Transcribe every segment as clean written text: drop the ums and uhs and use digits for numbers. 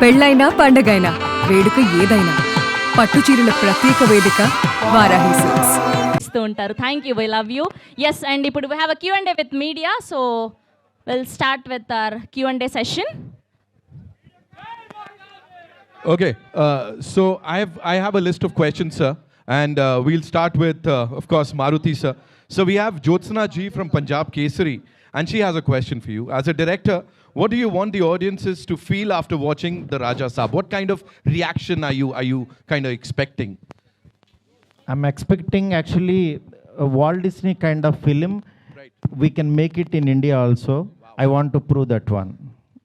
పెళ్ళైనా పండగైనా వేడుక ఏదైనా పట్టుచీరల ప్రత్యేక వేదిక వారాహి సిల్క్స్ ఇస్తూ ఉంటారు. Thank you, I love you. Yes, and ఇప్పుడు we have a Q&A with media, so will start with our Q&A session. Okay, so I have a list of questions, sir, and we'll start with, of course, Maruti, sir. So we have Jyotsna Ji from Punjab Kesari, and she has a question for you. As a director, what do you want the audiences to feel after watching the Raja Saab? What kind of reaction are you kind of expecting? I'm expecting actually a Walt Disney kind of film. Right. We can make it in India also. Wow. I want to prove that one.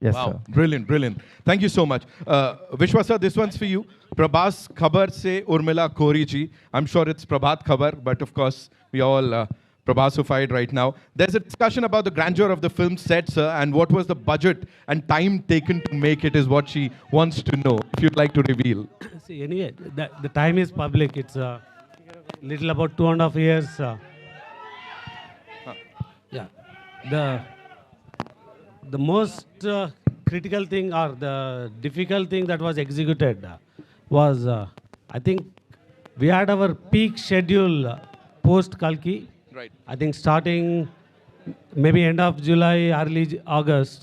Yes, Wow, sir. brilliant, brilliant. Thank you so much. Vishwa sir, this one's for you. Prabhas Khabar se Urmila Kori ji. I'm sure it's Prabhat Khabar, but of course we all Prabhasified right now. There's a discussion about the grandeur of the film set, sir, and what was the budget and time taken to make it is what she wants to know. If you'd like to reveal. See, anyway, the time is public. It's little about 2.5 years. Yeah, the most critical thing or the difficult thing that was executed was I think we had our peak schedule post Kalki. Right. I think starting maybe end of July, early August,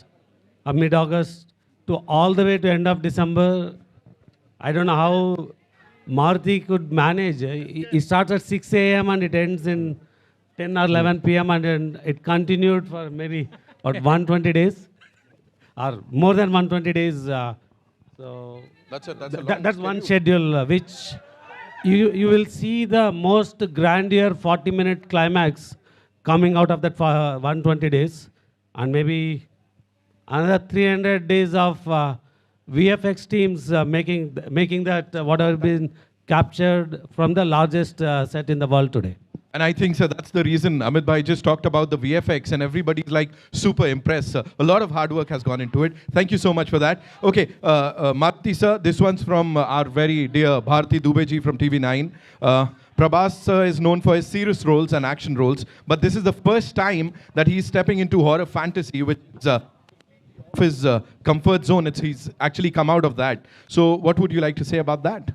or mid-August to all the way to end of December. I don't know how Maruti could manage. It starts at 6 a.m. and it ends in 10 or 11 p.m. and then it continued for maybe about 120 days or more than 120 days. So that's one schedule which you will see the most grandeur 40-minute climax coming out of that 120 days, and maybe another 300 days of VFX teams making that whatever been captured from the largest set in the world today. And I think, sir, that's the reason Amit Bhai just talked about the VFX and everybody's like super impressed, sir. A lot of hard work has gone into it. Thank you so much for that. Okay, Maruti, sir, this one's from our very dear Bharti Dubey ji from TV9. Prabhas sir is known for his serious roles and action roles, but this is the first time that he's stepping into horror fantasy, which is his comfort zone. He's actually come out of that. So what would you like to say about that?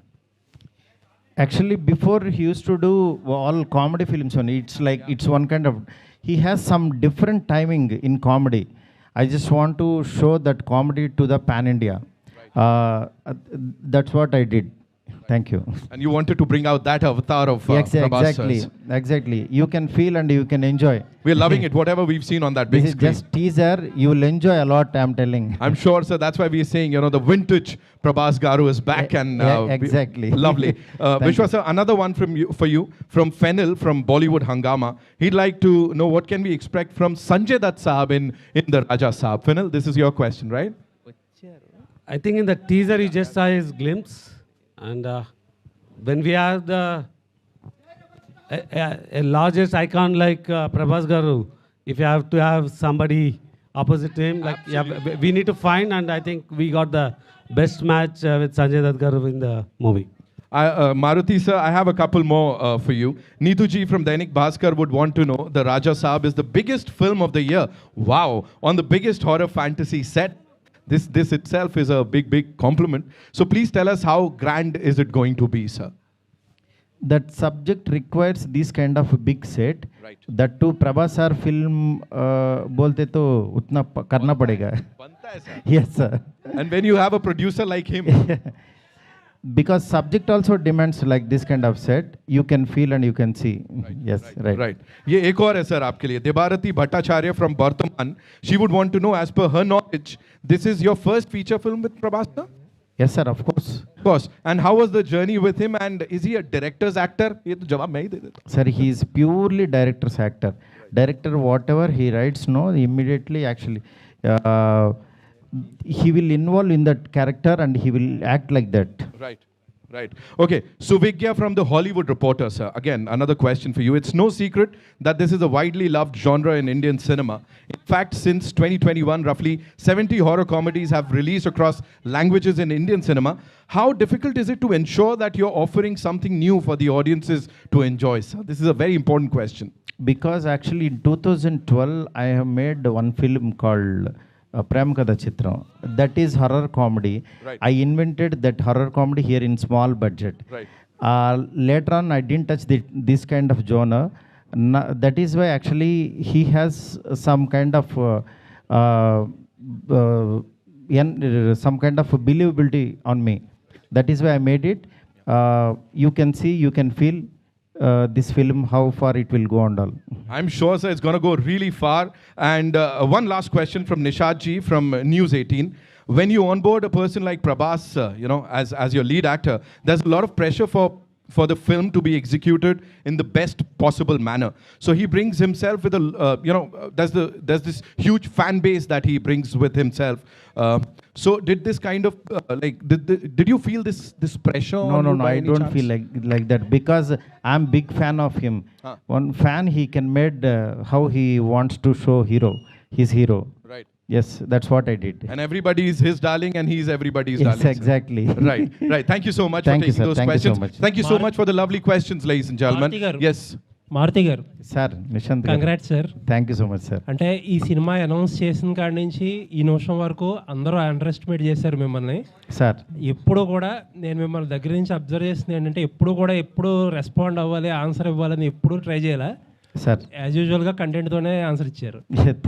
Actually, before he used to do all comedy films only. It's like it's one kind of. He has some different timing in comedy. I just want to show that comedy to the pan India. That's what I did. Thank you. And you wanted to bring out that avatar of Prabhas exactly, sir's. exactly. You can feel and you can enjoy. We're loving it, whatever we've seen on that big This is screen. just teaser. You will enjoy a lot. I'm telling. I'm sure, sir. That's why we're saying, the vintage Prabhas Garu is back, and exactly. lovely. Thank Vishwa, you. sir, another one for you from Fennel from Bollywood Hangama. He'd like to know what can we expect from Sanjay Dutt Saab in the Raja Saab. Fennel, this is your question, right? I think in the teaser you just saw his glimpse, and when we have a largest icon like Prabhas Garu, if you have to have somebody opposite him, like we need to find, and I think we got the best match with Sanjay Dutt Garu in the movie. Maruti, sir, I have a couple more for you. Neetu ji from Dainik Bhaskar would want to know the Raja Saab is the biggest film of the year. Wow, on the biggest horror fantasy set. This itself is a big compliment. So please tell us how grand is it going to be, sir? That subject requires this kind of big set. Right. That too Prabhas sir film bolte to utna karna padega. Banta hai, sir. Yes sir. And when you have a producer like him, Because subject also demands like this kind of set, you can feel and you can see. Yes, right. right. ये एक और है sir आपके लिए. Debarati Bhattacharya from Bardhaman. She would want to know, as per her knowledge, this is your first feature film with Prabhas, sir? Yes sir, of course. Of course. And how was the journey with him? And is he a director's actor? ये तो जवाब मैं ही दे देता हूँ. Sir, he is purely director's actor. Director whatever he writes, no, immediately actually he will involve in that character and he will act like that. Right. Right. Okay. Suvigya from the Hollywood Reporter, sir. Again, another question for you. It's no secret that this is a widely loved genre in Indian cinema. In fact, since 2021, roughly 70 horror comedies have released across languages in Indian cinema. How difficult is it to ensure that you're offering something new for the audiences to enjoy, sir? This is a very important question. Because actually in 2012, I have made one film called ప్రేమ కథ చిత్రం. That is horror comedy. Right. I invented that horror comedy here in small budget. Right. Later on, I didn't touch this kind of genre. That is why actually he has some kind of some kind of believability on me. That is why I made it. You can see, you can feel this film, how far it will go and all. I'm sure, sir, it's going to go really far. And one last question from Nishad ji from News 18. When you onboard a person like Prabhas, as your lead actor, there's a lot of pressure for the film to be executed in the best possible manner. So he brings himself with there's this huge fan base that he brings with himself. So did this kind of did you feel this pressure? No, on you by I any don't chance? feel like that, because I'm big fan of him. One fan, he can made how he wants to show his hero. Right. Yes, that's what I did. And everybody is his darling, and he's everybody's Yes, darling. sir. exactly. Right. Thank you so much Thank for you, taking sir. those Thank you so questions. much. Thank you so much for the lovely questions, ladies and gentlemen. Maruti garu. Yes. Maruti garu, Sir, Nishant. Congrats sir. Thank you so much, sir. అంటే ఈ cinema announce చేసిన కాడి నుంచి ఈ నిమిషం వరకు అందరూ under estimate చేశారు మిమ్మల్ని. Sir, ఎప్పుడు కూడా నేను మిమ్మల్ని దగ్గర నుంచి అబ్జర్వ్ చేసింది ఏంటంటే ఎప్పుడు రెస్పాండ్ అవ్వాలి, ఆన్సర్ ఇవ్వాలని ఎప్పుడు ట్రై చేయాలి. sir. యాజ్ యూజువల్గా కంటెంట్తోనే ఆన్సర్ ఇచ్చారు.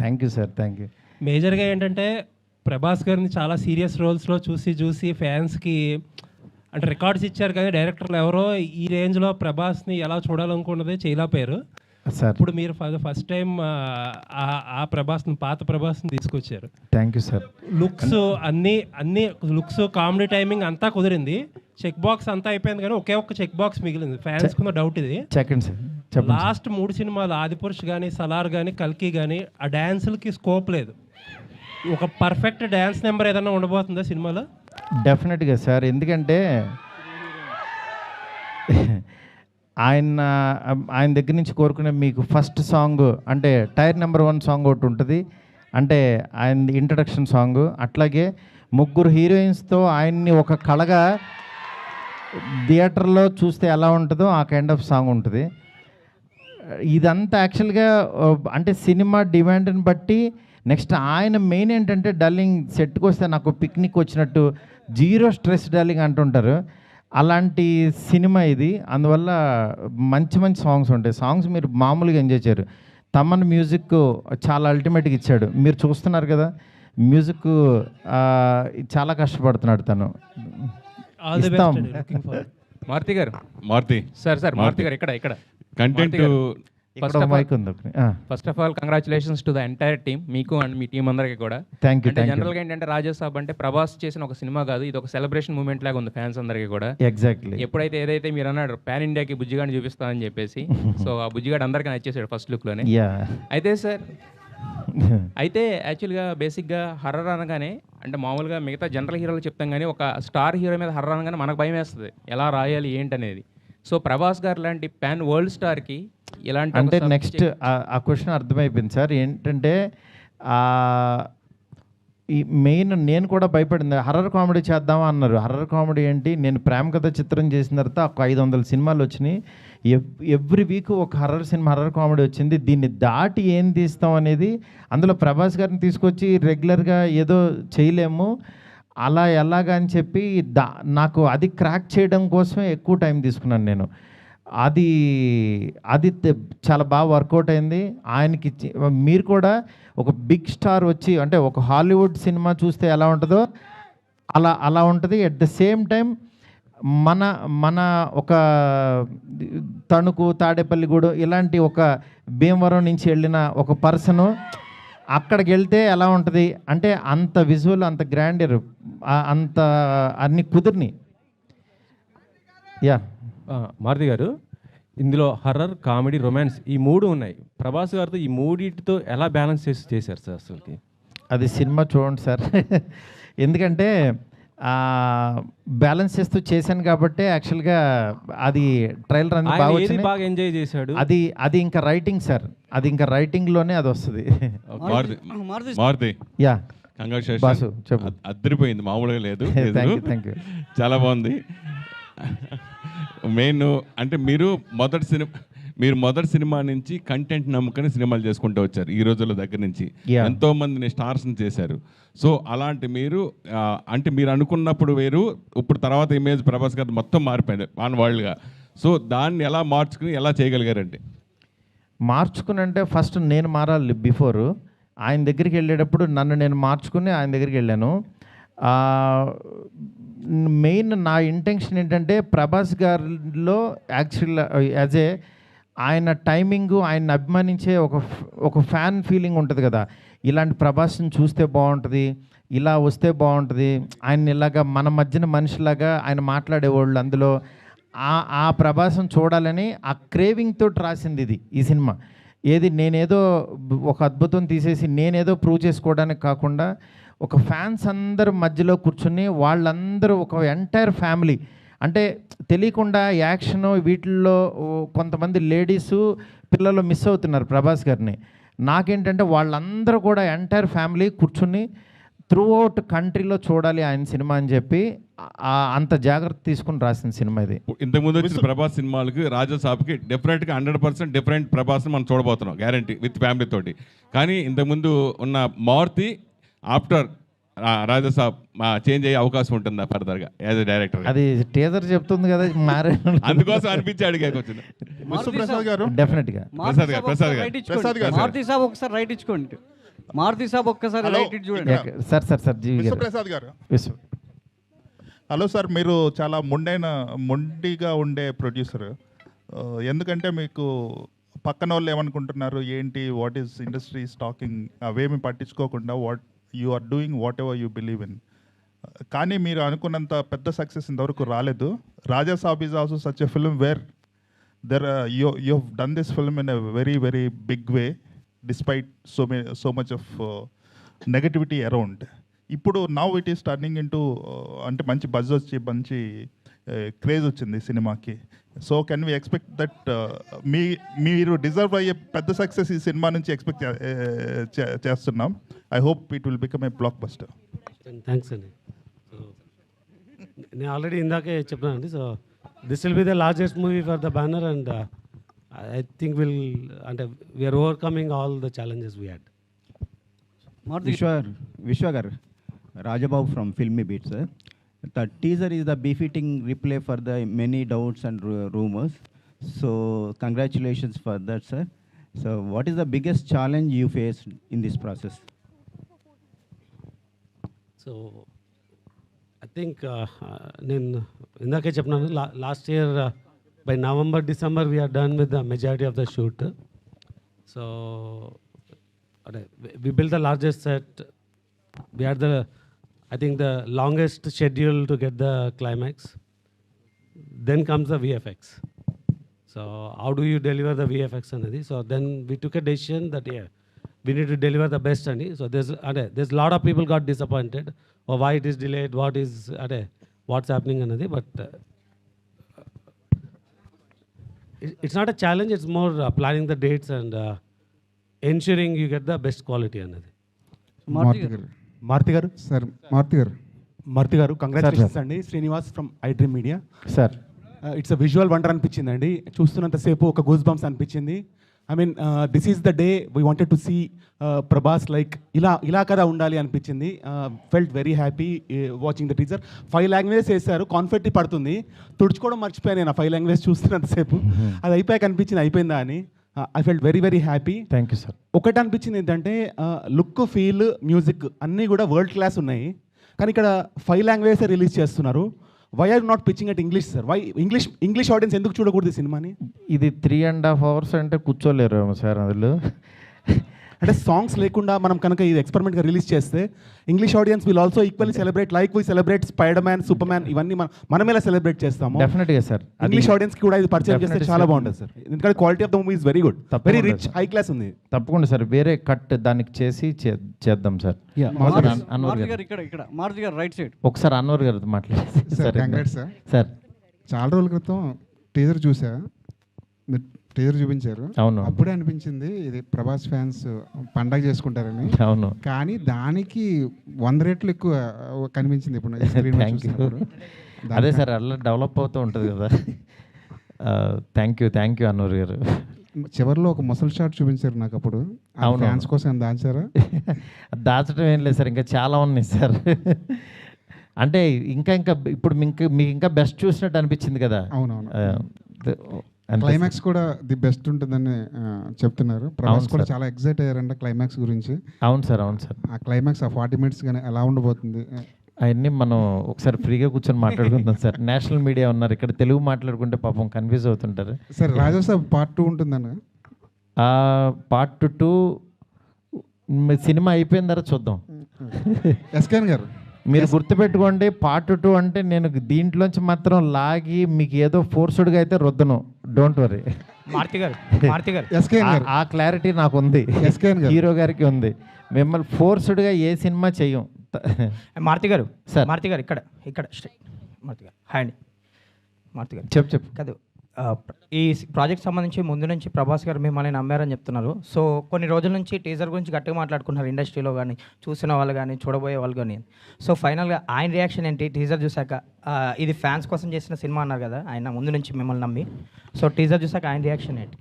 Thank you, sir. Thank you. మేజర్గా ఏంటంటే ప్రభాస్ గారిని చాలా సీరియస్ రోల్స్లో చూసి ఫ్యాన్స్కి అంటే రికార్డ్స్ ఇచ్చారు, కానీ డైరెక్టర్లు ఎవరో ఈ రేంజ్లో ప్రభాస్ని ఎలా చూడాలనుకున్నది చేయలేకపోయారు. Sir, ఇప్పుడు మీరు ఫస్ట్ టైం ఆ ప్రభాస్ని, పాత ప్రభాస్ని తీసుకొచ్చారు. thank you, sir. లుక్స్ అన్ని లుక్స్, కామెడీ టైమింగ్ అంతా కుదిరింది. చెక్ బాక్స్ అంతా అయిపోయింది, కానీ ఒకే ఒక్క చెక్ బాక్స్ మిగిలింది. ఫ్యాన్స్ కున్న డౌట్ ఇది. Second, sir. చెప్పండి. లాస్ట్ 3 సినిమాలు ఆదిపురుష్ కానీ, సలార్ కానీ, కల్కి కానీ ఆ డ్యాన్సులకి స్కోప్ లేదు. ఒక పర్ఫెక్ట్ డ్యాన్స్ నెంబర్ ఏదైనా ఉండబోతుందా సినిమాలో? డెఫినెట్గా సార్, ఎందుకంటే ఆయన దగ్గర నుంచి కోరుకునే మీకు ఫస్ట్ సాంగ్ అంటే టైర్ నెంబర్ 1 సాంగ్ ఒకటి ఉంటుంది, అంటే ఆయన ఇంట్రడక్షన్ సాంగ్. అట్లాగే 3 హీరోయిన్స్తో ఆయన్ని ఒక కళగా థియేటర్లో చూస్తే ఎలా ఉంటుందో ఆ కైండ్ ఆఫ్ సాంగ్ ఉంటుంది. ఇదంతా యాక్చువల్గా అంటే సినిమా డిమాండ్ని బట్టి. నెక్స్ట్ ఆయన మెయిన్ ఏంటంటే డార్లింగ్ సెట్కి వస్తే నాకు పిక్నిక్ వచ్చినట్టు, జీరో స్ట్రెస్ డార్లింగ్ అంటుంటారు. అలాంటి సినిమా ఇది. అందువల్ల మంచి సాంగ్స్ ఉంటాయి. సాంగ్స్ మీరు మామూలుగా ఎంజాయ్ చేయరు. తమన్ మ్యూజిక్ చాలా అల్టిమేట్గా ఇచ్చాడు. మీరు చూస్తున్నారు కదా, మ్యూజిక్ చాలా కష్టపడుతున్నాడు తను. ఆల్ ది ఇస్తాం. బెస్ట్. లుకింగ్ ఫర్ మారుతి గారు, మారుతి సార్ మారుతి గారు ఇక్కడ కంటెంట్ ఇక్కడ మైక్ ఉంది. First of all congratulations to the entire team, మీకు అండ్ మీ టీం అందరికీ కూడా. Thank you. జనరల్గా ఏంటంటే రాజాసాబ్ అంటే ప్రభాస్ చేసిన ఒక సినిమా కాదు, ఇది ఒక సెలబ్రేషన్ మూమెంట్ లాగా ఉంది ఫ్యాన్స్ అందరికీ కూడా. ఎగ్జాక్ట్లీ. ఎప్పుడైతే ఏదైతే మీరు అన్నాడు పాన్ ఇండియాకి బుజ్జిగాడిని చూపిస్తామని చెప్పేసి, సో ఆ బుజ్జిగాడు అందరికీ నచ్చేసాడు ఫస్ట్ లుక్లోనే. యా. అయితే సార్, అయితే యాక్చువల్గా బేసిక్గా హర్రర్ అనగానే అంటే మామూలుగా మిగతా జనరల్ హీరోలు చెప్తాం, కానీ ఒక స్టార్ హీరో మీద హర్రర్ అనగానే మనకు భయం వేస్తుంది, ఎలా రాయాలి ఏంటనేది. సో ప్రభాస్ గారు లాంటి పాన్ వరల్డ్ స్టార్కి ఇలాంటి అంటే నెక్స్ట్ ఆ క్వశ్చన్ అర్థమైపోయింది సార్. ఏంటంటే ఈ మెయిన్ నేను కూడా భయపడింది, హర్రర్ కామెడీ చేద్దామా అన్నారు. హర్రర్ కామెడీ ఏంటి, నేను ప్రేమ కథ చిత్రం చేసిన తర్వాత ఒక 500 సినిమాలు వచ్చినాయి. ఎవ్రీ వీక్ ఒక హర్రర్ కామెడీ వచ్చింది. దీన్ని దాటి ఏం తీస్తాం అనేది, అందులో ప్రభాస్ గారిని తీసుకొచ్చి రెగ్యులర్గా ఏదో చేయలేము, అలా ఎలాగా అని చెప్పి నాకు అది క్రాక్ చేయడం కోసమే ఎక్కువ టైం తీసుకున్నాను నేను. అది చాలా బాగా వర్కౌట్ అయింది. ఆయనకి మీరు కూడా ఒక బిగ్ స్టార్ వచ్చి అంటే ఒక హాలీవుడ్ సినిమా చూస్తే ఎలా ఉంటుందో అలా ఉంటుంది. అట్ ద సేమ్ టైం మన ఒక తణుకు, తాడేపల్లిగూడెం ఇలాంటి ఒక భీమవరం నుంచి వెళ్ళిన ఒక పర్సను అక్కడికి వెళ్తే ఎలా ఉంటుంది అంటే అంత విజువల్, అంత గ్రాండర్, అంత అన్ని కుదిరిని. యా. మారుతి గారు, ఇందులో హర్రర్, కామెడీ, రొమాన్స్ ఈ 3 ఉన్నాయి. ప్రభాస్ గారితో ఈ 3టితో ఎలా బ్యాలెన్స్ చేశారు సార్ అసలుకి? అది సినిమా చూడండి సార్. ఎందుకంటే బ్యాలెన్స్ చేస్తూ చేశాను కాబట్టి యాక్చువల్గా అది ట్రైలర్ అనేది బాగా ఎంజాయ్ చేశాడు. అది ఇంకా రైటింగ్ సార్, అది ఇంకా రైటింగ్లోనే అది వస్తుంది. మారుతి యా. కంగ్రాచులేషన్స్ బాసు చెప్పు. అద్దరిపోయింది, మామూలుగా లేదు. Thank you. చాలా బాగుంది. మెయిన్ అంటే మీరు మీరు మొదటి సినిమా నుంచి కంటెంట్ నమ్ముకొని సినిమాలు చేసుకుంటూ వచ్చారు ఈ రోజుల దగ్గర నుంచి. Yeah. ఎంతో మందిని స్టార్స్ని చేశారు. సో అలాంటి మీరు అంటే మీరు అనుకున్నప్పుడు వేరు, ఇప్పుడు తర్వాత ఇమేజ్ ప్రభాస్ గారు మొత్తం మారిపోయింది ఆన్ వరల్డ్గా. సో దాన్ని ఎలా మార్చుకుని ఎలా చేయగలిగారండి? మార్చుకుని అంటే ఫస్ట్ నేను మారాలి. బిఫోర్ ఆయన దగ్గరికి వెళ్ళేటప్పుడు నన్ను నేను మార్చుకుని ఆయన దగ్గరికి వెళ్ళాను. మెయిన్ నా ఇంటెన్షన్ ఏంటంటే ప్రభాస్ గారిలో యాక్చువల్ యాజ్ ఏ ఆయన టైమింగు, ఆయన అభిమానించే ఒక ఫ్యాన్ ఫీలింగ్ ఉంటుంది కదా, ఇలాంటి ప్రభాస్ని చూస్తే బాగుంటుంది, ఇలా వస్తే బాగుంటుంది, ఆయన ఇలాగా మన మధ్యన మనిషిలాగా ఆయన మాట్లాడేవాళ్ళు, అందులో ఆ ప్రభాసం చూడాలని ఆ క్రేవింగ్ తోటి రాసింది ఈ సినిమా. ఏది నేనేదో ఒక అద్భుతం తీసేసి నేనేదో ప్రూవ్ చేసుకోవడానికి కాకుండా ఒక ఫ్యాన్స్ అందరు మధ్యలో కూర్చుని వాళ్ళందరూ ఒక ఎంటైర్ ఫ్యామిలీ, అంటే తెలియకుండా యాక్షన్ వీటిల్లో కొంతమంది లేడీసు పిల్లలు మిస్ అవుతున్నారు ప్రభాస్ గారిని. నాకేంటంటే వాళ్ళందరూ కూడా ఎంటైర్ ఫ్యామిలీ కూర్చుని త్రూ అవుట్ కంట్రీలో చూడాలి ఆయన సినిమా అని చెప్పి అంత జాగ్రత్త తీసుకుని రాసిన సినిమా ఇది. ఇంతకుముందు వచ్చిన ప్రభాస్ సినిమాలకి రాజాసాబ్కి డెఫినెట్గా 100% డిఫరెంట్ ప్రభాస్ని మనం చూడబోతున్నాం, గ్యారంటీ, విత్ ఫ్యామిలీ తోటి. కానీ ఇంతకుముందు ఉన్న మారుతి ఆఫ్టర్ రాజాసాబ్ చేంజ్ అయ్యే అవకాశం ఉంటుందా ఫర్దర్గా యాజ్ ఎ డైరెక్టర్? అది టీజర్ చెప్తుంది కదా, మారే అందుకోసం అనిపించి అడిగాక వచ్చింది. ప్రసాద్ గారు డెఫినెట్గా ప్రసాద్ గారు మారుతి సాబ్ ఒకసారి రైట్ ఇచ్చుకోండి. మారుతి సాబ్ ఒక్కసారి రైట్ ఇచ్చి చూడండి. సార్ జీవి గారు. ప్రసాద్ గారు హలో సార్, మీరు చాలా మొండిగా ఉండే ప్రొడ్యూసర్. ఎందుకంటే మీకు పక్కన వాళ్ళు ఏమనుకుంటున్నారు ఏంటి, వాట్ ఈస్ ఇండస్ట్రీ టాకింగ్ అవేమి పట్టించుకోకుండా you are doing whatever you believe in. కానీ మీరు అనుకున్నంత పెద్ద సక్సెస్ ఇంతవరకు రాలేదు. Raja Saab is also such a film where you have done this film in a very very big way despite so much of negativity around. ఇప్పుడు now it is turning into అంటే మంచి buzz వచ్చి మంచి క్రేజ్ వచ్చింది సినిమాకి. So can we expect that మీరు deserve అయ్యే పెద్ద సక్సెస్ ఈ సినిమా నుంచి ఎక్స్పెక్ట్ చేస్తున్నాం. I hope it will become a blockbuster. Thanks అండి. సో నేను ఆల్రెడీ ఇందాకే చెప్పానండి. So this will be the largest movie for the banner and I think అంటే we're overcoming all the challenges we had. Vishwa garu, Rajababu from Filmibeat sir. The teaser is the befitting replay for the many doubts and rumors. So congratulations for that, sir. So what is the biggest challenge you faced in this process? So I think నేను ఇందాకే చెప్పినాను, last year by November, December we are done with the majority of the shoot. So we built the largest set. We had I think the longest schedule to get the climax. Then comes the VFX. So how do you deliver the VFX anadi? So then we took a decision that we need to deliver the best ani. So there's a lot of people got disappointed or why it is delayed, what's happening anadi. But it's not a challenge. It's more planning the dates and ensuring you get the best quality anadi. Maruti garu sir, Maruti garu congratulations అండి. Srinivas from iDream media sir. It's a visual wonder అనిపించింది అండి. చూస్తున్నంతసేపు ఒక goose bumps అనిపించింది. I mean this is the day we wanted to see Prabhas like ఇలా కదా ఉండాలి అనిపించింది. Felt very happy watching the teaser. 5 languages వేశారు, కాన్ఫెట్టి పడుతుంది, తుడుచుకోవడం మర్చిపోయాను నేను 5 లాంగ్వేజ్ చూస్తున్నంతసేపు. అది అయిపోయాక అనిపించింది అయిపోయిందా అని. I felt very very happy. Thank you sir. ఒకటి అనిపించింది ఏంటంటే లుక్, ఫీల్, మ్యూజిక్ అన్నీ కూడా వరల్డ్ క్లాస్ ఉన్నాయి. కానీ ఇక్కడ 5 లాంగ్వేజెస్ రిలీజ్ చేస్తున్నారు. Why are not pitching at English sir? Why English audience ఎందుకు చూడకూడదు ఈ సినిమాని? ఇది 3.5 hours అంటే కూర్చోలేరు సార్ అందులో. అంటే సాంగ్స్ లేకుండా మనం కనుక ఇది ఎక్స్పెరిమెంట్గా రిలీజ్ చేస్తే English audience will also equally celebrate like we celebrate spider man, super man, ఇవన్నీ మనం ఎలా సెలబ్రేట్ చేస్తాము. డెఫినెట్గా సార్. ఇంగ్లీష్ ఆడియన్స్కి కూడా ఇది పరిచయం చేస్తే చాలా బాగుంటుంది సార్. ఎందుకంటే quality of the movie is very good, very rich, high class ఉంది. తప్పకుండా సార్, వేరే కట్ దానికి చేసి చేద్దాం sir. Maruti garu right side ఒకసారి అన్వర్ గారితో మాట్లాడేసి సార్. చాలా రోజుల క్రితం టీజర్ చూసా, మీరు టీజర్ చూపించారు. అవును. అప్పుడే అనిపించింది ఇది ప్రభాస్ ఫ్యాన్స్ పండగ చేసుకుంటారని. అవును. కానీ దానికి 100 రెట్లు ఎక్కువ కనిపించింది ఇప్పుడు. అదే సార్, అలా డెవలప్ అవుతూ ఉంటుంది కదా. థ్యాంక్ యూ అన్నూరు గారు. చివరిలో ఒక ముసలి షాట్ చూపించారు నాకు అప్పుడు. అవును. ఫ్యాన్స్ కోసం ఏం దాచారా? దాచడం ఏం లేదు సార్, ఇంకా చాలా ఉన్నాయి సార్. అంటే ఇంకా ఇప్పుడు మీకు ఇంకా బెస్ట్ చూసినట్టు అనిపించింది కదా. అవునవును. అంతే క్లైమాక్స్ కూడా ది బెస్ట్ ఉంటుందని చెప్తున్నారు. ప్రభాస్ అవును కూడా సార్. చాలా ఎగ్జైట్ అయ్యారంట క్లైమాక్స్ గురించి. అవును సార్. ఆ క్లైమాక్స్ ఆ 40 minutes కానీ ఎలా ఉండబోతుంది? అవన్నీ మనం ఒకసారి ఫ్రీగా కూర్చొని మాట్లాడుకుందాం సార్. నేషనల్ మీడియా ఉన్నారు ఇక్కడ, తెలుగు మాట్లాడుకుంటే పాపం కన్ఫ్యూజ్ అవుతుంటారు. సార్ రాజాసాబ్ పార్ట్ 2 ఉంటుందన్న? పార్ట్ 2 సినిమా అయిపోయిన తర్వాత చూద్దాం. ఎస్కేన్ గారు మీరు గుర్తుపెట్టుకోండి, పార్ట్ 2 అంటే నేను దీంట్లోంచి మాత్రం లాగి మీకు ఏదో ఫోర్స్డ్గా అయితే రుద్దను. Don't worry. ఆ క్లారిటీ నాకు ఉంది, హీరో గారికి ఉంది. మిమ్మల్ని ఫోర్స్డ్గా ఏ సినిమా చెయ్యం. మారుతి గారు సార్. మారుతి గారు ఇక్కడ మారుతి గారు హాయ్ అండి. మారుతి గారు చెప్పు కాదు, ఈ ప్రాజెక్ట్ సంబంధించి ముందు నుంచి ప్రభాస్ గారు మిమ్మల్ని నమ్మారని చెప్తున్నారు. సో కొన్ని రోజుల నుంచి టీజర్ గురించి గట్టిగా మాట్లాడుకున్నారు ఇండస్ట్రీలో కానీ, చూసిన వాళ్ళు కానీ, చూడబోయే వాళ్ళు కానీ. సో ఫైనల్గా ఆయన రియాక్షన్ ఏంటి టీజర్ చూసాక? ఇది ఫ్యాన్స్ కోసం చేసిన సినిమా అన్నారు కదా ఆయన ముందు నుంచి మిమ్మల్ని నమ్మి. సో టీజర్ చూసాక ఆయన రియాక్షన్ ఏంటి?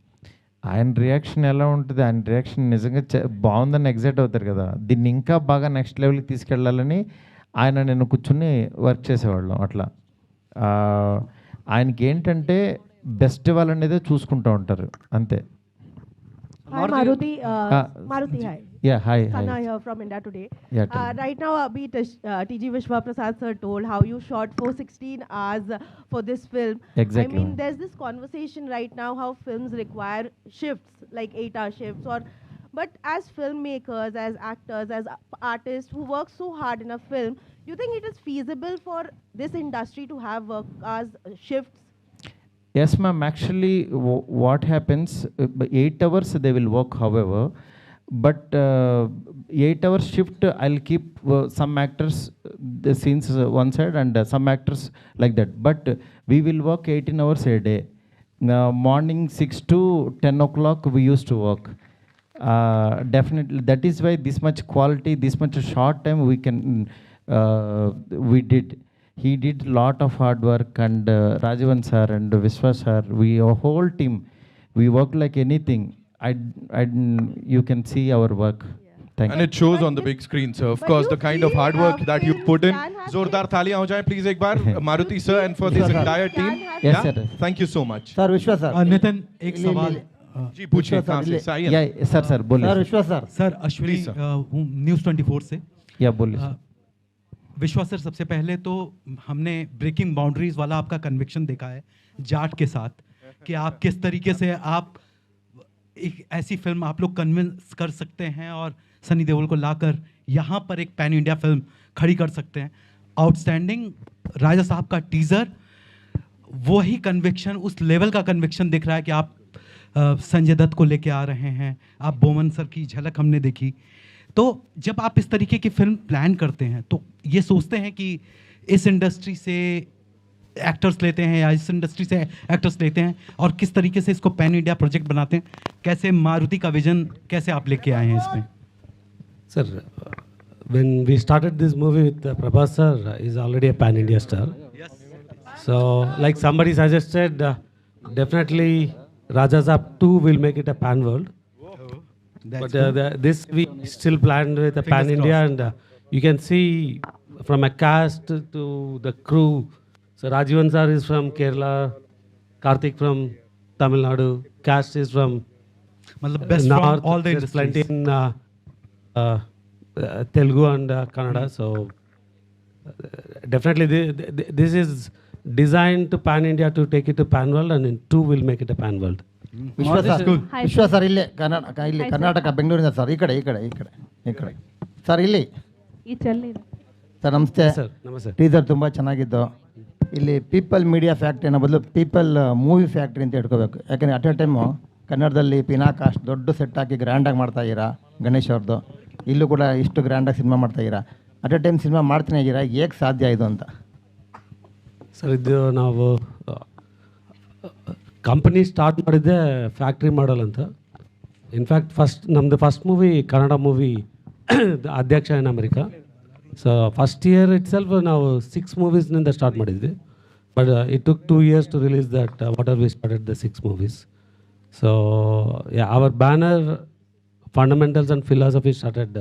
ఆయన రియాక్షన్ ఎలా ఉంటుంది? ఆయన రియాక్షన్ నిజంగా బాగుందని ఎగ్జైట్ అవుతారు కదా. దీన్ని ఇంకా బాగా నెక్స్ట్ లెవెల్కి తీసుకెళ్ళాలని ఆయన నేను కూర్చుని వర్క్ చేసేవాళ్ళం అట్లా. ఆయనకి ఏంటంటే బెస్ట్ వాళ్ళనేదే చూసుకుంటూ ఉంటారు అంతే. Hi Maruti. Maruti, hi. Yeah, hi. Sana here from India Today. Yeah, tell me. Right now, TG Vishwa Prasad sir told how you shot for 16 hours for this film. Exactly. I mean, there's this conversation right now how films require shifts, like 8-hour shifts, but as filmmakers, as actors, as artists who work so hard in a film, you think it is feasible for this industry to have work hours shifts? Yes, ma'am. Actually, what happens, 8 hours they will work, however, but 8-hour shift, I'll keep some actors, the scenes one side and some actors like that. But we will work 18 hours a day. Morning 6 to 10 o'clock we used to work. Definitely, that is why this much quality, this much short time we did. He did lot of hard work, and Rajavan sir and Vishwa sir, our whole team, we worked like anything. You can see our work. Thank you. And it shows on the big screen, sir. Of course, the kind of hard work that you put in. Zordar thaliyan ho jaye please ek baar Maruti sir and for this entire team. Yes, sir. Thank you so much. Sir विश्वा sir Nitin एक सवाल जी पूछिए कहाँ से Sai Yeah, sir बोलिए. Sir विश्वा sir sir Ashwini हूँ news 24 से. या बोलिए. विश्वा सर, सबसे पहले तो हमने ब्रेकिंग बाउंड्रीज वाला आपका कन्विक्शन देखा है जाट के साथ कि आप किस तरीके से आप एक ऐसी फिल्म आप लोग कन्विंस कर सकते हैं और सनी देओल को लाकर यहाँ पर एक पैन इंडिया फिल्म खड़ी कर सकते हैं. आउटस्टैंडिंग. राजा साहब का टीज़र वही कन्विक्शन, उस लेवल का कन्विक्शन दिख रहा है कि आप संजय दत्त को लेके आ रहे हैं. आप बोमन सर की झलक हमने देखी. तो जब आप इस तरीके की फिल्म प्लान करते हैं तो ये सोचते हैं कि इस इंडस्ट्री से एक्टर्स लेते हैं या इस इंडस्ट्री से एक्टर्स लेते हैं और किस तरीके से इसको पैन इंडिया प्रोजेक्ट बनाते हैं? कैसे मारुति का विजन कैसे आप लेके आए हैं इसमें? Sir, when we started this movie with Prabhas sir, is already a pan India star. Yes. So, like somebody suggested, definitely Raja Saab 2 will make it a pan world. But this we still planned with a pan India, and you can see from a cast to the crew. So Rajivan sir is from Kerala, Karthik from Tamil Nadu, cast is from best North. from all the There's plenty industries. in Telugu and Kannada. So definitely this is designed to pan India to take it to pan world, and in 2 will make it a pan world. ವಿಶ್ವ sir ಇಲ್ಲೇ ಕರ್ನಾಟಕ ಬೆಂಗಳೂರಿಂದ sir ಈ ಕಡೆ sir ಇಲ್ಲಿ sir ನಮಸ್ತೆ. Teaser ತುಂಬ ಚೆನ್ನಾಗಿದ್ದು. ಇಲ್ಲಿ ಪೀಪಲ್ ಮೀಡಿಯಾ ಫ್ಯಾಕ್ಟ್ರಿ ಅನ್ನೋ ಬದಲು ಪೀಪಲ್ ಮೂವಿ ಫ್ಯಾಕ್ಟ್ರಿ ಅಂತ ಇಟ್ಕೋಬೇಕು. ಯಾಕಂದರೆ ಅಟ್ ಎ ಟೈಮು ಕನ್ನಡದಲ್ಲಿ ಪಿನಾಕಾಸ್ಟ್ ದೊಡ್ಡ ಸೆಟ್ ಹಾಕಿ ಗ್ರ್ಯಾಂಡಾಗಿ ಮಾಡ್ತಾಯಿದ್ದೀರಾ ಗಣೇಶ್ ಅವ್ರದ್ದು. ಇಲ್ಲೂ ಕೂಡ ಇಷ್ಟು ಗ್ರ್ಯಾಂಡಾಗಿ ಸಿನಿಮಾ ಮಾಡ್ತಾಯಿದ್ದೀರಾ. ಅಟ್ ಎ ಟೈಮ್ ಸಿನಿಮಾ ಮಾಡ್ತಾನೆ ಇದ್ದೀರಾ, ಹೇಗೆ ಸಾಧ್ಯ ಇದು ಅಂತ? ಸರ್ ಇದು ನಾವು ಕಂಪನಿ ಸ್ಟಾರ್ಟ್ ಮಾಡಿದ್ದೆ ಫ್ಯಾಕ್ಟ್ರಿ ಮಾಡಲ್ ಅಂತ. ಇನ್ಫ್ಯಾಕ್ಟ್ ನಮ್ಮದು first movie Kannada movie Adhyaksha in America. So first year itself ನಾವು 6 ಮೂವೀಸ್ನಿಂದ ಸ್ಟಾರ್ಟ್ ಮಾಡಿದ್ವಿ. But it took 2 years to release that, whatever we started the 6 movies. So, yeah, our banner, fundamentals and philosophy started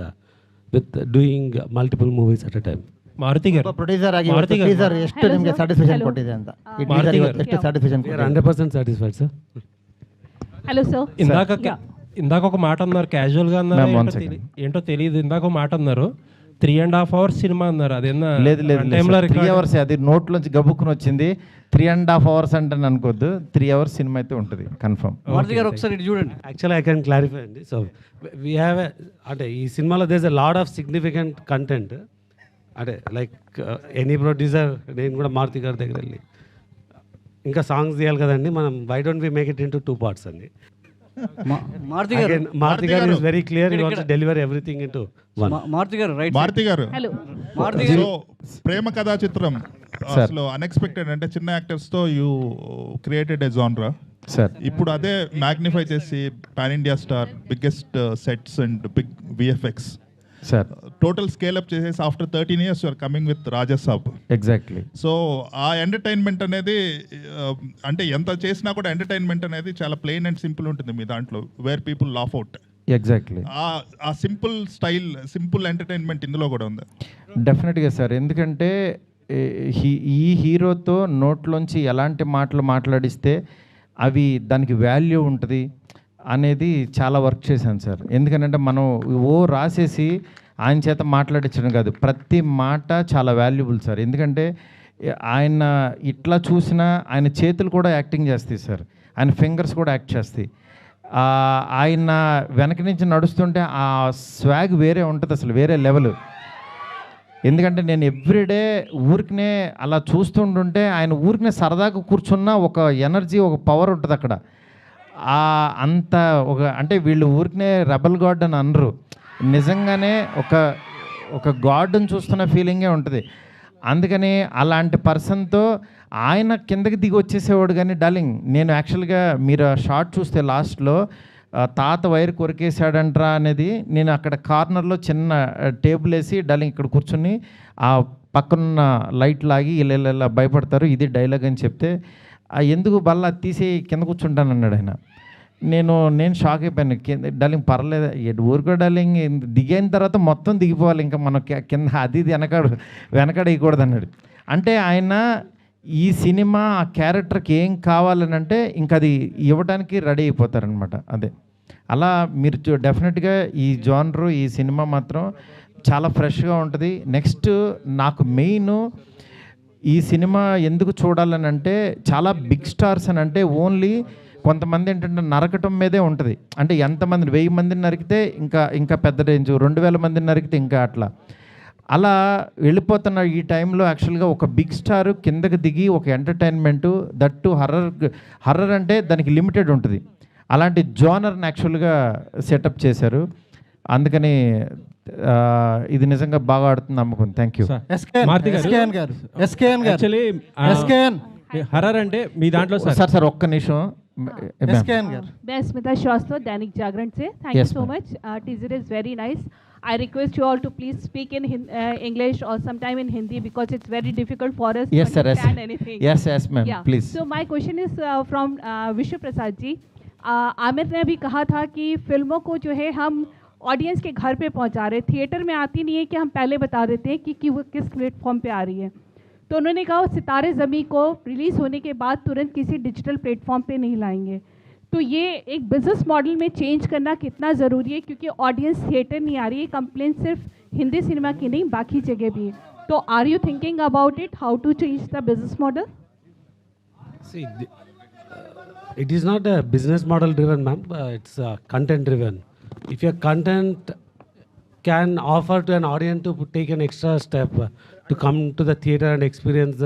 with doing multiple movies at a time. Maruti garu producer ಆಗಿ teaser ಎಷ್ಟು ನಿಮಗೆ satisfaction ಕೊಟ್ಟಿದೆ ಅಂತ ಈ teaser ಎಷ್ಟು satisfaction We are 100% satisfied, sir. Hello, sir. ఇందాక ఒక మాట అన్నారు, క్యాజువల్గా అన్నారు, ఏంటో తెలియదు. ఇందాక ఒక మాట అన్నారు, 3.5 hours సినిమా అన్నారు. అదేనా? లేదు 3 hours, అది నోట్లోంచి గబుక్కుని వచ్చింది. 3.5 hours అంటే అనుకోద్దు, 3 hours సినిమా అయితే ఉంటుంది కన్ఫర్మ్. మారుతి గారు ఒకసారి ఇటు చూడండి. యాక్చువల్లీ ఐ కెన్ క్లారిఫై అండి. సో వీ హ్యావ్ అంటే ఈ సినిమాలో there is a lot of significant content. అంటే లైక్ ఎనీ ప్రొడ్యూసర్, నేను కూడా మారుతి గారి దగ్గర వెళ్ళి ఇంకా సాంగ్స్ తీయాలి కదండి, మనం why don't we make it into 2 parts అండి. Maruti garu is very clear, he wants to deliver everything into one. Maruti garu right. Maruti గారు, హలో మారుతి గారు, ప్రేమ కథా చిత్రం అసలు అన్ఎక్స్పెక్టెడ్, అంటే చిన్న యాక్టర్స్ తో యూ క్రియేటెడ్ ఎ జానరా సార్. ఇప్పుడు అదే మ్యాగ్నిఫై చేసి pan India star, biggest sets and big VFX sir, total scale up చేసేసి after 13 years you are coming with Raja Saab. Exactly. So ఆ ఎంటర్టైన్మెంట్ అనేది అంటే ఎంత చేసినా కూడా ఎంటర్టైన్మెంట్ అనేది చాలా ప్లెయిన్ అండ్ సింపుల్ ఉంటుంది మీ దాంట్లో, where people laugh out. Exactly. ఆ సింపుల్ స్టైల్, సింపుల్ ఎంటర్టైన్మెంట్ ఇందులో కూడా ఉంది. డెఫినెట్గా సార్, ఎందుకంటే ఈ హీరోతో నోట్లోంచి ఎలాంటి మాటలు మాట్లాడిస్తే అవి దానికి వాల్యూ ఉంటుంది అనేది చాలా వర్క్ చేశాను సార్. ఎందుకంటే మనం రాసేసి ఆయన చేత మాట్లాడించడం కాదు, ప్రతి మాట చాలా వాల్యుబుల్ సార్. ఎందుకంటే ఆయన ఇట్లా చూసినా ఆయన చేతులు కూడా యాక్టింగ్ చేస్తాయి సార్, ఆయన ఫింగర్స్ కూడా యాక్ట్ చేస్తాయి. ఆయన వెనక నుంచి నడుస్తుంటే ఆ స్వాగ్ వేరే ఉంటుంది అసలు, వేరే లెవెల్. ఎందుకంటే నేను ఎవ్రీడే ఊరికనే అలా చూస్తుంటుంటే ఆయన ఊరికనే సరదాగా కూర్చున్న ఒక ఎనర్జీ, ఒక పవర్ ఉంటుంది అక్కడ. అంత ఒక అంటే వీళ్ళు ఊరికనే రెబల్ గాడ్ అని అనరు, నిజంగానే ఒక గాడ్ని చూస్తున్న ఫీలింగే ఉంటుంది. అందుకని అలాంటి పర్సన్తో ఆయన కిందకి దిగి వచ్చేసేవాడు. కానీ డార్లింగ్, నేను యాక్చువల్గా మీరు షార్ట్ చూస్తే లాస్ట్లో తాత వైర్ కొరికేశాడంట్రా అనేది, నేను అక్కడ కార్నర్లో చిన్న టేబుల్ వేసి డార్లింగ్ ఇక్కడ కూర్చుని ఆ పక్కనున్న లైట్ లాగి ఇలా భయపడతారు, ఇది డైలాగ్ అని చెప్తే, ఎందుకు బల్ల తీసి కింద కూర్చుంటాను అన్నాడు ఆయన. నేను షాక్ అయిపోయాను. డార్లింగ్ పర్లేదు, ఊరుకో డార్లింగ్, దిగిన తర్వాత మొత్తం దిగిపోవాలి, ఇంకా మనం కింద అది వెనకడేయకూడదు అన్నాడు. అంటే ఆయన ఈ సినిమా ఆ క్యారెక్టర్కి ఏం కావాలని అంటే ఇంకా అది ఇవ్వడానికి రెడీ అయిపోతారనమాట. అదే అలా మీరు డెఫినెట్గా ఈ జానరు, ఈ సినిమా మాత్రం చాలా ఫ్రెష్గా ఉంటుంది. నెక్స్ట్ నాకు మెయిన్ ఈ సినిమా ఎందుకు చూడాలని అంటే, చాలా బిగ్ స్టార్స్ అని అంటే ఓన్లీ కొంతమంది ఏంటంటే నరకటం మీదే ఉంటుంది. అంటే ఎంతమందిని 1000 మందిని నరికితే ఇంకా పెద్ద రేంజ్, 2000 మందిని నరికితే ఇంకా అలా వెళ్ళిపోతున్న ఈ టైంలో యాక్చువల్గా ఒక బిగ్ స్టార్ కిందకి దిగి ఒక ఎంటర్టైన్మెంటు, దట్టు హర్రర్ అంటే దానికి లిమిటెడ్ ఉంటుంది, అలాంటి జోనర్ని యాక్చువల్గా సెటప్ చేశారు. అందుకని ఇది నిజంగా బాగా ఆడుతుంది నమ్మకం. Thank you. హర్రర్ అంటే మీ దాంట్లో సార్ ఒక్క నిమిషం. मैं स्मिता श्रीवास्तव, दैनिक जागरण से. Thank you so much. Teaser is very nice. I request you all to please speak in English or sometime in Hindi because it's very difficult for us to understand anything. Yes, ma'am. Yeah. Please. So my question is from विश्व प्रसाद जी. आमिर ने अभी कहा था कि फिल्मों को जो है हम ऑडियंस के घर पे पहुंचा रहे, थिएटर में आती नहीं है कि हम पहले बता देते हैं कि वो किस प्लेटफॉर्म पे आ रही है. तो उन्होंने कहा सितारे ज़मी को रिलीज़ होने के बाद तुरंत किसी डिजिटल प्लेटफॉर्म पे नहीं लाएंगे. तो ये एक बिजनेस मॉडल में चेंज करना कितना ज़रूरी है, क्योंकि ऑडियंस थिएटर नहीं आ रही है. कंप्लेन सिर्फ हिंदी सिनेमा की नहीं, बाकी जगह भी है. तो are you thinking about it, how to change the business model? See, it is not a business model driven, ma'am. It's content driven. If your content can offer to an audience to take an extra step to come to the theater and experience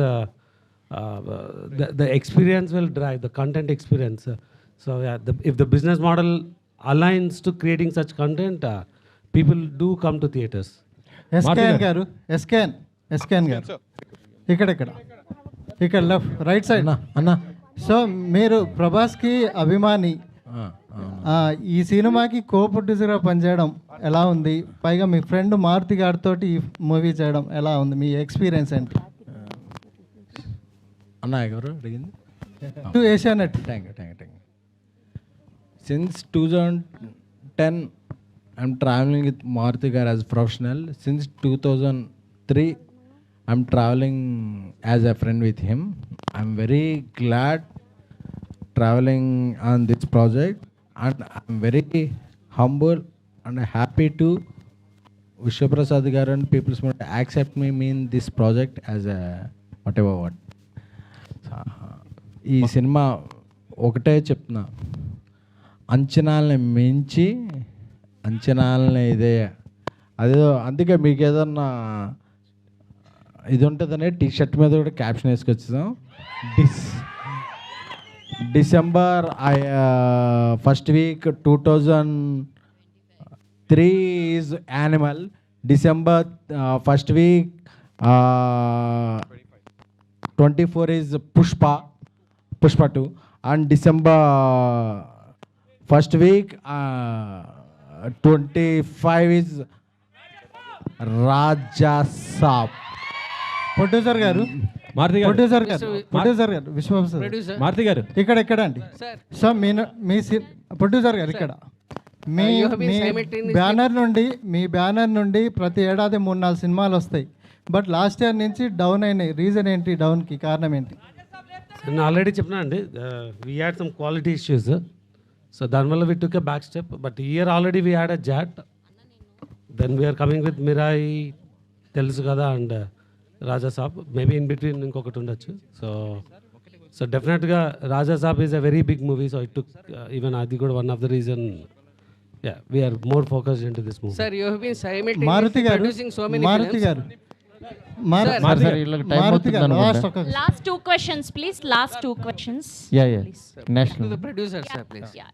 the experience will drive the content experience. So yeah, if the business model aligns to creating such content, people do come to theaters. SKN గారు ఇక్కడ left right side అన్న. So మీరు ప్రభాస్కి అభిమాని, ఈ సినిమాకి కో ప్రొడ్యూసర్గా పనిచేయడం ఎలా ఉంది? పైగా మీ ఫ్రెండ్ మారుతి గారితో ఈ మూవీ చేయడం ఎలా ఉంది? మీ ఎక్స్పీరియన్స్ ఏంటి? అన్న ఎవరు అడిగింది? To Asianet. Thank you. Since 2010, I'm traveling with Maruti Gar as a professional. Since 2003, I'm traveling as a friend with him. I'm very glad traveling on this project, and I'm very humble and happy to Vishwaprasad Garu and People's Motive accept me in this project as a whatever what. ఈ cinema ఒకటే చెప్తున్నా, అంచనాలని మించి అంచనాలని ఇదే అదే. అందుకే మీకు ఏదన్నా ఇది ఉంటుందనే టీ షర్ట్ మీద కూడా క్యాప్షన్ వేసుకొచ్చాం. December first week 2003 is Animal. December first week 24 is Pushpa 2, and December first week 25 is Raja Saab. Producer garu Vishwaprasad Maruti గారు ఇక్కడ అండి. సో మీ ప్రొడ్యూసర్ గారు ఇక్కడ మీ బ్యానర్ నుండి ప్రతి ఏడాది 3-4 సినిమాలు వస్తాయి. బట్ లాస్ట్ ఇయర్ నుంచి డౌన్ అయినాయి. రీజన్ ఏంటి? డౌన్కి కారణం ఏంటి? నేను ఆల్రెడీ చెప్పినా అండి, we had some quality issues. So దానివల్ల we took a back step. But year already we had a Jaat. Then we're coming with Mirai, తెలుసు కదా, and Raja Saab. Maybe in between ఇంకొకటి ఉండొచ్చు. సో డెఫినెట్గా Raja Saab is a very big movie. So it took even అది కూడా one of the reason. We are more focused into this movie. Sir, you have been simultaneously Maruti garu producing so many Maruti films. గారు Last 2 questions, please. Last 2 questions. Please. National. To the producer, sir, please. Yeah.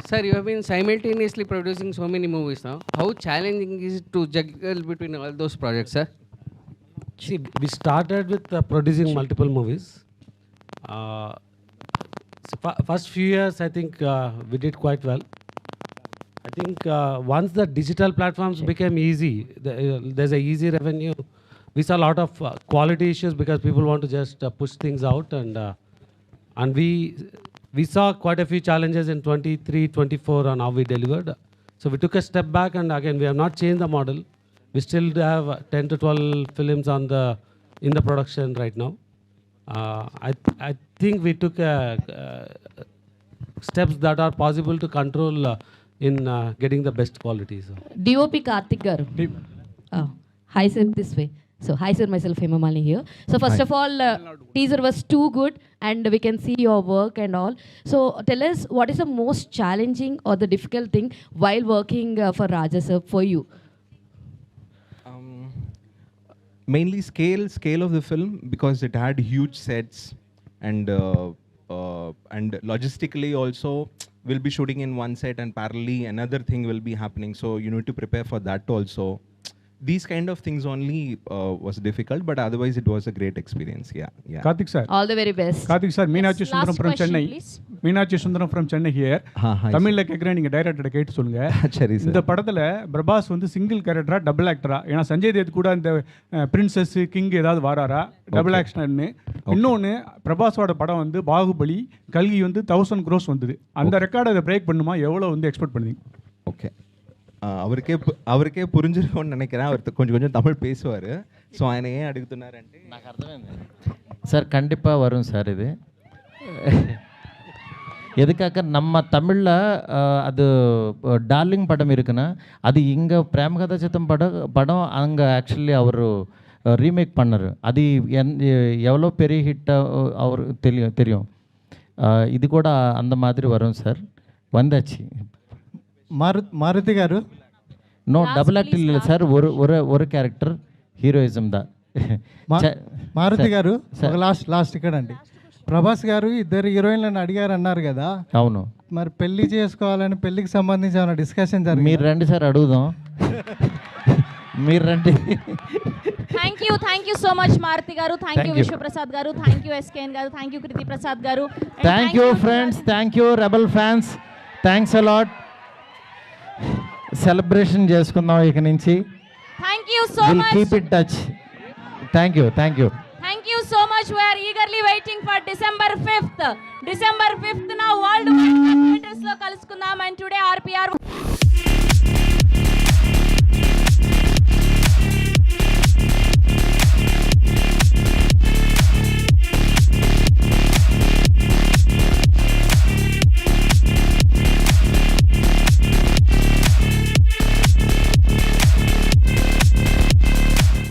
Sir, you have been simultaneously producing so many movies now. How challenging is it to juggle between all those projects, sir? See, we started with producing multiple movies. First few years, I think we did quite well. I think once the digital platforms became easy, there's a easy revenue. We saw a lot of quality issues because people want to just push things out, and we saw quite a few challenges in 23, 24 on how we delivered. So we took a step back, and again we have not changed the model. We still have 10 to 12 films in the production right now. I think we took steps that are possible to control in getting the best quality. So. DOP Karthik Garu. Hi sir, this way. So hi sir, myself Hemamali here. So first of all, teaser was too good and we can see your work and all. So tell us, what is the most challenging or the difficult thing while working for Raja sir for you? Mainly scale of the film, because it had huge sets, and logistically also we'll be shooting in one set and parallelly another thing will be happening, so you need to prepare for that also. These kind of things only was difficult, but otherwise it was a great experience. Yeah. Karthik sir. All the very best. Karthik sir, Meenakshi Sundaram from Chennai. Please. Meenakshi Sundaram from Chennai here. தமிழ்ல கேக்குறேன், நீங்க director கேட்டு சொல்லுங்க. சரி sir. இந்த படத்துல பிரபாஸ் வந்து single கேரக்டரா டபுள் ஆக்டரா? ஏன்னா சஞ்சய் தேத் கூட இந்த பிரின்சஸ் கிங் ஏதாவது வாராரா டபுள் ஆக்ஷன்னு? இன்னொன்னு, பிரபாஸோட படம் வந்து பாகுபலி, கல்கி வந்து 1000 crores வந்தது. அந்த ரெக்கார்டை அதை பிரேக் பண்ணுமா? எவ்வளவு வந்து எக்ஸ்பெக்ட் பண்ணுவீங்க? ஓகே, அவருக்கே புரிஞ்சிருக்கும்னு நினைக்கிறேன். அவர் கொஞ்சம் தமிழ் பேசுவார். ஸோ ఆయన ఏం అడుగుతున్నారంటే నాకు అర్థమైంది సార్. கண்டிப்பாக வரும் சார். இது எதுக்காக நம்ம தமிழில் அது டார்லிங் படம் இருக்குன்னா, அது இங்கே பிரேமகதா சித்தம் படம் அங்கே ஆக்சுவலி அவர் ரீமேக் பண்ணார். அது எவ்வளோ பெரிய ஹிட்டாக அவர் தெரியும். இது கூட அந்த மாதிரி வரும் சார். வந்தாச்சு. మారుతి గారు నో డబుల్ యాక్ట్ లేదు సార్. ஒரு క్యారెక్టర్ హీరోయిజం దా. మారుతి గారు లాస్ట్ ఇక్కడ అండి. ప్రభాస్ గారు 2 హీరోయిన్లను అడిగారు అన్నారు కదా. అవును. మరి పెళ్లి చేసుకోవాలని, పెళ్లికి సంబంధించి ఏమైనా డిస్కషన్ జరిగింది? మీరు రండి సార్, అడుగుదాం. మీరు రండి. Thank you so much Maruti garu. Thank you Vishwaprasad garu. Thank you SKN garu. Thank you Kriti Prasad garu. Thank you friends. Thank you Rebel fans. Thanks a lot. Celebration చేసుకుందాం ఇక నుంచి. Thank you so much. We'll keep in touch. Thank you. Thank you so much. We are eagerly waiting December 5th. December 5th నా world wide theatres లో కలుసుకుందాం. And today RPR